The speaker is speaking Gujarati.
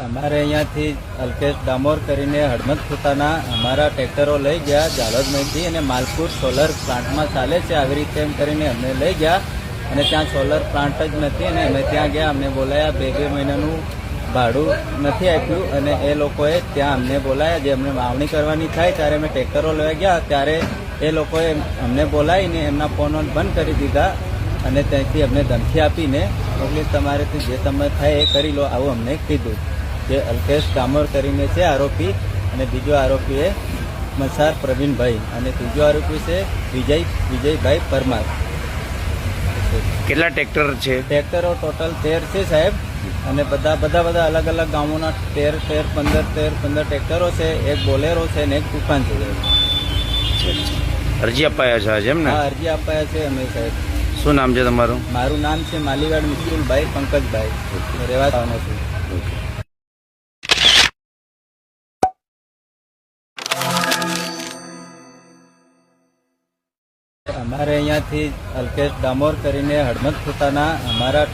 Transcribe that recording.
અમારે અહીંયાથી અલ્કેશ ડામોર કરીને હડમત પોતાના અમારા ટ્રેક્ટરો લઈ ગયા જાલોદમાંથી અને માલપુર સોલર પ્લાન્ટમાં ચાલે છે આવી રીતે એમ કરીને અમને લઈ ગયા અને ત્યાં સોલર પ્લાન્ટ જ નથી અને અમે ત્યાં ગયા અમને બોલાયા 2 મહિનાનું ભાડું નથી આપ્યું અને એ લોકોએ ત્યાં અમને બોલાયા જે અમને વાવણી કરવાની થાય ત્યારે અમે ટ્રેક્ટરો લઈ ગયા ત્યારે એ લોકોએ અમને બોલાવીને એમના ફોન બંધ કરી દીધા અને ત્યાંથી અમને ધમકી આપીને એટલે તમારેથી જે તમે થાય એ કરી લો આવું અમને કીધું જે અલ્કેશ ડામોર કરીને છે આરોપી અને બીજો આરોપી એ મસાર પ્રવીણભાઈ અને ત્રીજો આરોપી છે વિજયભાઈ પરમાર. કેટલા ટ્રેક્ટર છે? ટ્રેક્ટરો ટોટલ 13 છે સાહેબ અને બધા અલગ અલગ ગામોના 15 ટ્રેક્ટરો છે, એક બોલેરો છે ને એક તુફાન છે. અરજી અપાયા છે આજે એમ ને? હા, અરજી અપાયા છે અમે સાહેબ. શું નામ છે તમારું? મારું નામ છે માલીવાડ મિસ્તુલભાઈ પંકજભાઈ, રહેવાનો છું. અમારે અહીંયાથી અલ્કેશ ડામોર કરીને હડમત પોતાના અમારા